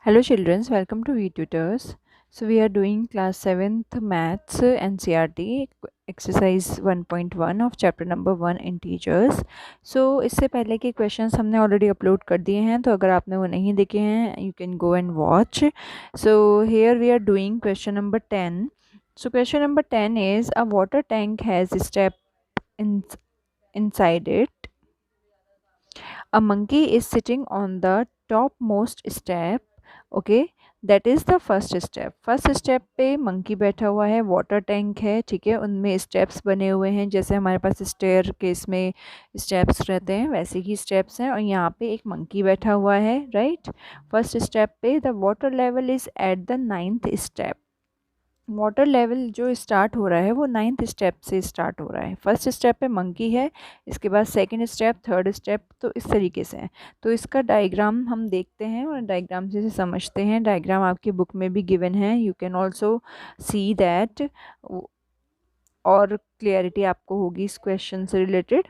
Hello children, welcome to VTutors. So we are doing class 7th maths NCERT exercise 1.1 of chapter number 1 integers. So इससे पहले के questions हमने already upload कर दिए हैं, तो अगर आपने वो नहीं देखे हैं you can go and watch. So here we are doing question number 10. So question number 10 is a water tank has a step inside it. A monkey is sitting on the topmost step. Okay, that is the first step पे monkey बैठा हुआ है, water tank है, ठीक है, उनमें steps बने हुए हैं, जैसे हमारे पास स्टेयर केस में स्टेप्स रहते हैं वैसे ही स्टेप्स हैं, और यहाँ पे एक मंकी बैठा हुआ है, राइट। फर्स्ट स्टेप पे the water level is at the 9th step. Water level जो स्टार्ट हो रहा है वो 9th स्टेप से स्टार्ट हो रहा है। फर्स्ट स्टेप पे मंकी है, इसके बाद सेकंड स्टेप, थर्ड स्टेप, तो इस तरीके से है। तो इसका डायग्राम हम देखते हैं और डायग्राम से समझते हैं। डायग्राम आपकी बुक में भी गिवन है, you can also see that, और क्लियरिटी आपको होगी इस क्वेश्चन से related.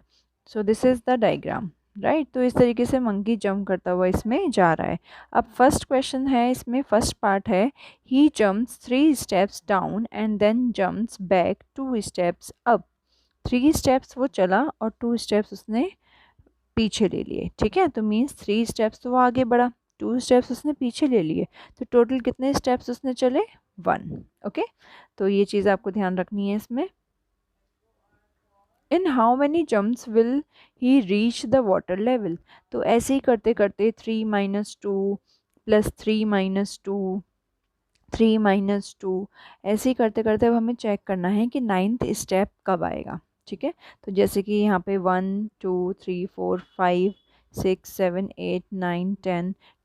So this is the diagram, right. तो इस तरीके से मंकी जंप करता हुआ इसमें जा रहा है। अब फर्स्ट क्वेश्चन है, इसमें फर्स्ट पार्ट है, he jumps 3 steps down and then jumps back 2 steps up. 3 steps वो चला और 2 स्टेप्स उसने पीछे ले लिए, ठीक है। तो मीन्स 3 स्टेप्स तो वो आगे बढ़ा, 2 स्टेप्स उसने पीछे ले लिए, तो टोटल कितने स्टेप्स उसने चले? 1। ओके, तो ये चीज़ आपको ध्यान रखनी है इसमें। In how many jumps will he reach the water level. तो ऐसे ही करते करते 3 - 2 + 3 - 2 3 - 2 ऐसे ही करते करते अब हमें चेक करना है कि 9th स्टेप कब आएगा, ठीक है। तो जैसे कि यहाँ पे 1 2 3 4 5 6 7 8 9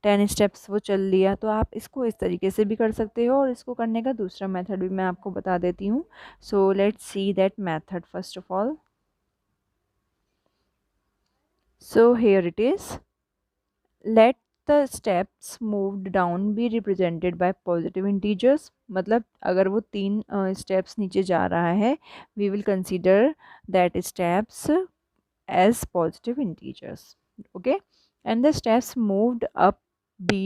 10 स्टेप्स वो चल लिया। तो आप इसको इस तरीके से भी कर सकते हो, और इसको करने का दूसरा मेथड भी मैं आपको बता देती हूँ। So let's see that method first of all. So here it is. Let the steps moved down be represented by positive integers. मतलब अगर वो 3 steps नीचे जा रहा है, we will consider that steps as positive integers. Okay, and the steps moved up be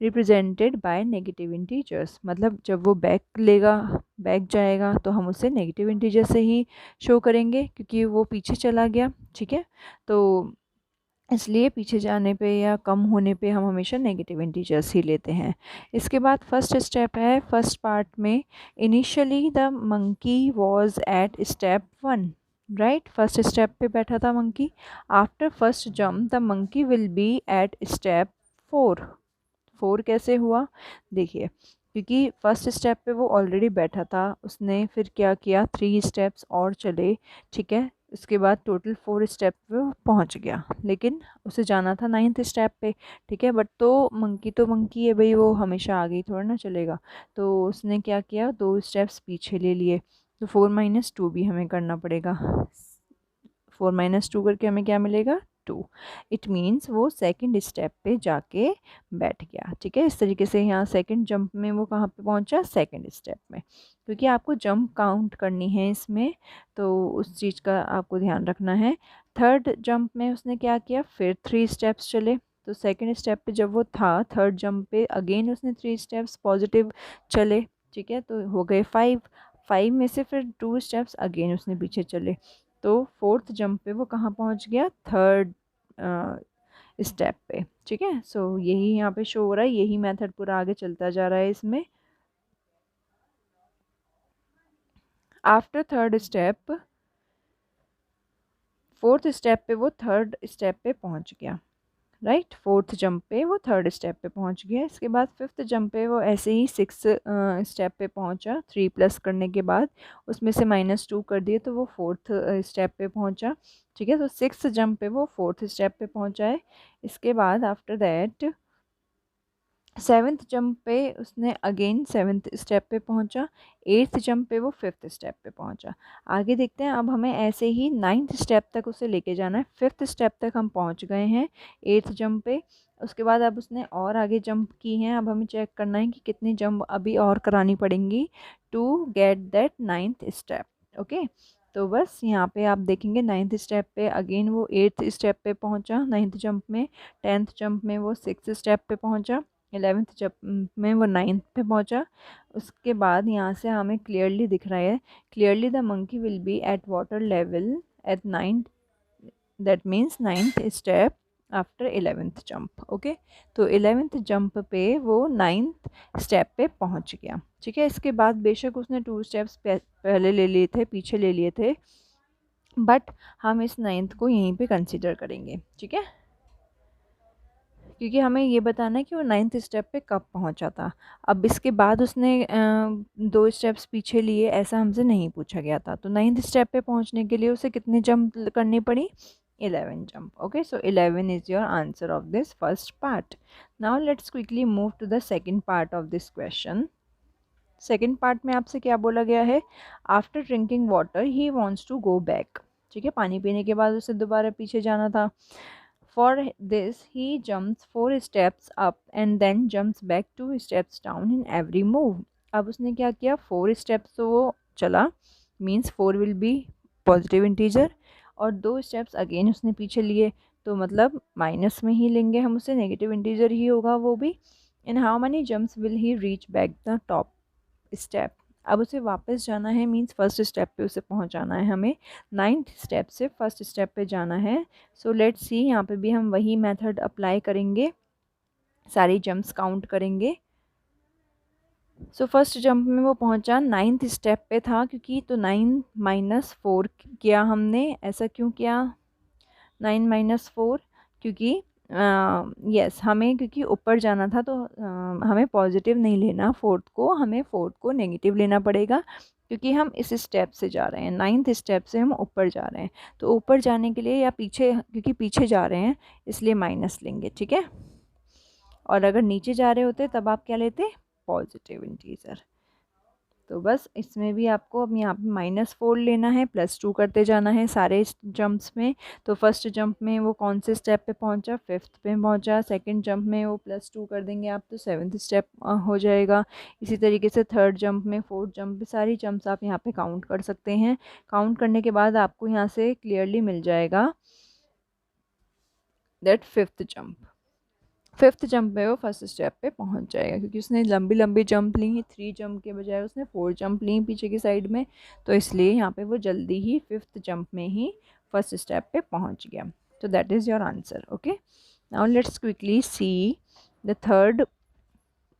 represented by negative integers. मतलब जब वो बैक जाएगा तो हम उसे नेगेटिव इंटीजर से ही शो करेंगे, क्योंकि वो पीछे चला गया, ठीक है। तो इसलिए पीछे जाने पे या कम होने पे हम हमेशा नेगेटिव इंटीजर्स ही लेते हैं। इसके बाद फर्स्ट स्टेप है, फर्स्ट पार्ट में initially the monkey was at step 1, right. First step पे बैठा था monkey. After first jump the monkey will be at step 4। 4 कैसे हुआ? देखिए, क्योंकि फर्स्ट स्टेप पे वो ऑलरेडी बैठा था, उसने फिर क्या किया, 3 स्टेप्स और चले, ठीक है। उसके बाद टोटल 4 स्टेप पे वो पहुंच गया, लेकिन उसे जाना था 9th स्टेप पे, ठीक है। बट तो मंकी है भाई, वो हमेशा आगे ही थोड़ा ना चलेगा। तो उसने क्या किया, 2 स्टेप्स पीछे ले लिए। तो 4 - 2 भी हमें करना पड़ेगा। 4 - 2 करके हमें क्या मिलेगा? 2। इट मीन्स वो सेकंड स्टेप पे जाके बैठ गया, ठीक है। इस तरीके से यहाँ सेकंड जंप में वो कहाँ पे पहुँचा? सेकंड स्टेप में, क्योंकि आपको जंप काउंट करनी है इसमें, तो उस चीज़ का आपको ध्यान रखना है। थर्ड जंप में उसने क्या किया, फिर 3 स्टेप्स चले। तो सेकंड स्टेप पे जब वो था, थर्ड जंप पे अगेन उसने 3 स्टेप्स पॉजिटिव चले, ठीक है। तो हो गए 5। 5 में से फिर 2 स्टेप्स अगेन उसने पीछे चले। तो फोर्थ जंप पे वो कहाँ पहुँच गया? थर्ड स्टेप पे, ठीक है। सो यही यहाँ पे शो हो रहा है, यही मेथड पूरा आगे चलता जा रहा है इसमें। After third step, fourth step पे वो थर्ड स्टेप पे पहुँच गया, राइट। फोर्थ जंप पे वो थर्ड स्टेप पे पहुंच गया। इसके बाद फिफ्थ जंप पे वो ऐसे ही 6 स्टेप पे पहुंचा, 3 प्लस करने के बाद उसमें से -2 कर दिए, तो वो फोर्थ स्टेप पे पहुंचा, ठीक है। तो 6th जंप पे वो फोर्थ स्टेप पे पहुंचा है। इसके बाद आफ्टर दैट 7th जंप पे उसने अगेन 7th स्टेप पे पहुंचा। 8th जंप पे वो 5th स्टेप पे पहुंचा। आगे देखते हैं, अब हमें ऐसे ही 9th स्टेप तक उसे लेके जाना है। 5th स्टेप तक हम पहुंच गए हैं 8th जंप पे। उसके बाद अब उसने और आगे जंप की हैं, अब हमें चेक करना है कि कितनी जंप अभी और करानी पड़ेंगी to get that 9th step. Okay, तो बस यहाँ पे आप देखेंगे 9th स्टेप पे अगेन वो 8th स्टेप पे पहुँचा 9th जंप में। 10th जंप में वो 6th स्टेप पे पहुँचा, 11th जंप में वो 9th पे पहुंचा। उसके बाद यहाँ से हमें क्लियरली दिख रहा है, clearly the monkey will be at water level at 9th, that means 9th step after 11th jump. Okay, तो 11th जंप पे वो 9th स्टेप पे पहुंच गया। ठीक है, इसके बाद बेशक उसने 2 स्टेप्स पहले ले लिए थे, पीछे ले लिए थे, बट हम इस 9th को यहीं पे कंसिडर करेंगे। ठीक है, क्योंकि हमें ये बताना है कि वो 9th स्टेप पे कब पहुंचा था। अब इसके बाद उसने 2 स्टेप्स पीछे लिए, ऐसा हमसे नहीं पूछा गया था। तो 9th स्टेप पे पहुंचने के लिए उसे कितने जंप करनी पड़ी? 11 jump. Okay, so 11 is your answer of this first part. Now let's quickly move to the second part of this question. Second part में आपसे क्या बोला गया है? After drinking water he wants to go back. ठीक है, पानी पीने के बाद उसे दोबारा पीछे जाना था। For this, he jumps 4 steps up and then jumps back 2 steps down in every move. अब उसने क्या किया? 4 steps तो वो चला, means 4 will be positive integer, और 2 steps again उसने पीछे लिए, तो मतलब माइनस में ही लेंगे हम उसे, नेगेटिव इंटीजर ही होगा वो भी। In how many jumps will he reach back the top step? अब उसे वापस जाना है, मीन्स फर्स्ट स्टेप पे उसे पहुंचाना है हमें, 9th स्टेप से फर्स्ट स्टेप पे जाना है। सो लेट्स सी, यहाँ पे भी हम वही मेथड अप्लाई करेंगे, सारी जंप्स काउंट करेंगे। सो फर्स्ट जंप में वो पहुंचा, 9th स्टेप पे था, क्योंकि तो 9 माइनस 4 किया हमने। ऐसा क्यों किया 9 माइनस 4? क्योंकि यस हमें, क्योंकि ऊपर जाना था, तो हमें पॉजिटिव नहीं लेना फोर्थ को, हमें फोर्थ को नेगेटिव लेना पड़ेगा, क्योंकि हम इस स्टेप से जा रहे हैं, 9th स्टेप से हम ऊपर जा रहे हैं। तो ऊपर जाने के लिए या पीछे, क्योंकि पीछे जा रहे हैं इसलिए माइनस लेंगे। ठीक है, और अगर नीचे जा रहे होते तब आप क्या लेते? Positive integer. तो बस इसमें भी आपको अब यहाँ पे -4 लेना है, +2 करते जाना है सारे जंप्स में। तो फर्स्ट जंप में वो कौन से स्टेप पे पहुँचा? 5th पे पहुँचा। सेकंड जंप में वो +2 कर देंगे आप, तो 7th स्टेप हो जाएगा। इसी तरीके से थर्ड जंप में, फोर्थ जंप में, सारी जंप्स आप यहाँ पे काउंट कर सकते हैं। काउंट करने के बाद आपको यहाँ से क्लियरली मिल जाएगा दैट फिफ्थ जंप में वो फर्स्ट स्टेप पे पहुंच जाएगा, क्योंकि उसने लंबी लंबी जंप ली हैं, 3 जंप के बजाय उसने 4 जंप ली पीछे की साइड में, तो इसलिए यहाँ पे वो जल्दी ही 5th जंप में ही फर्स्ट स्टेप पे पहुंच गया। तो that is your answer. Okay, now let's quickly see the third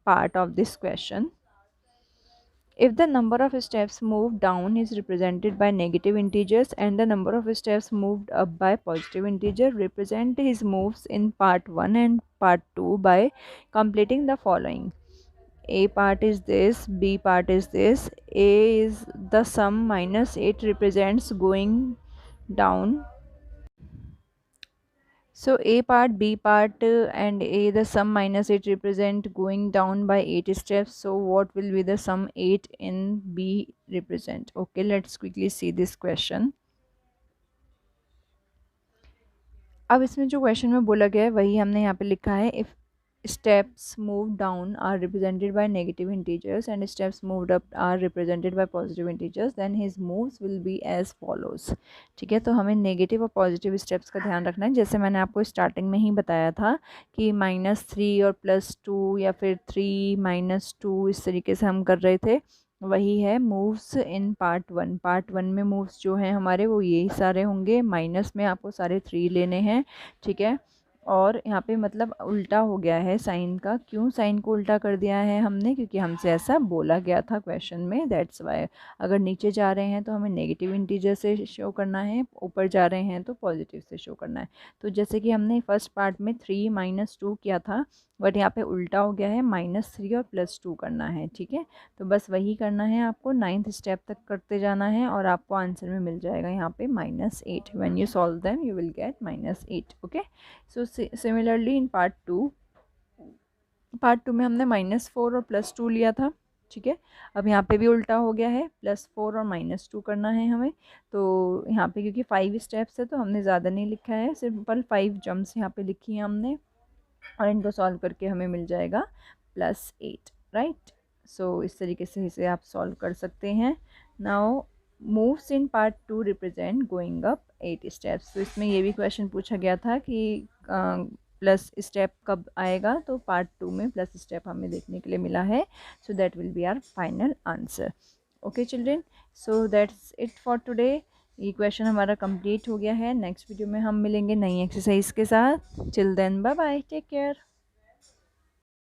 part of this question. If the number of steps moved down is represented by negative integers and the number of steps moved up by positive integer, represent his moves in part 1 and part 2 by completing the following. A part is this, B part is this. A is the sum minus 8 represents going down. So A part, B part and A, the sum -8 represent going down by 8 steps. So what will be the sum 8 in B represent? Okay, let's quickly see this question. अब इसमें जो question में बोला गया है वही हमने यहाँ पे लिखा है। If steps moved down are represented by negative integers and steps moved up are represented by positive integers, then his moves will be as follows. ठीक है, तो हमें नेगेटिव और पॉजिटिव स्टेप्स का ध्यान रखना है, जैसे मैंने आपको स्टार्टिंग में ही बताया था कि -3 और +2 या फिर 3 -2 इस तरीके से हम कर रहे थे। वही है मूव्स इन पार्ट 1। पार्ट 1 में मूव्स जो हैं हमारे वो यही सारे होंगे, माइनस में आपको सारे 3 लेने हैं। ठीक है, और यहाँ पे मतलब उल्टा हो गया है साइन का। क्यों साइन को उल्टा कर दिया है हमने? क्योंकि हमसे ऐसा बोला गया था क्वेश्चन में, दैट्स वाई। अगर नीचे जा रहे हैं तो हमें नेगेटिव इंटीजर से शो करना है, ऊपर जा रहे हैं तो पॉजिटिव से शो करना है। तो जैसे कि हमने फर्स्ट पार्ट में 3 -2 किया था, बट यहाँ पे उल्टा हो गया है, -3 और +2 करना है। ठीक है, तो बस वही करना है आपको, 9th स्टेप तक करते जाना है और आपको आंसर में मिल जाएगा यहाँ पे -8। When you solve them you will get -8। Okay, so similarly in part two में हमने -4 और +2 लिया था। ठीक है, अब यहाँ पे भी उल्टा हो गया है, +4 और -2 करना है हमें। तो यहाँ पे क्योंकि 5 स्टेप्स है तो हमने ज़्यादा नहीं लिखा है, सिंपल 5 जम्प्स यहाँ पे लिखी हैं हमने, और इनको सॉल्व करके हमें मिल जाएगा +8। राइट, सो इस तरीके से इसे आप सॉल्व कर सकते हैं। Now moves in part 2 represent going up 8 steps. तो इसमें ये भी क्वेश्चन पूछा गया था कि प्लस स्टेप कब आएगा, तो पार्ट 2 में प्लस स्टेप हमें देखने के लिए मिला है. So that will be our final answer. Okay children, so that's it for today. ये क्वेश्चन हमारा कंप्लीट हो गया है. नेक्स्ट वीडियो में हम मिलेंगे नई एक्सरसाइज के साथ. Till then bye bye, take care.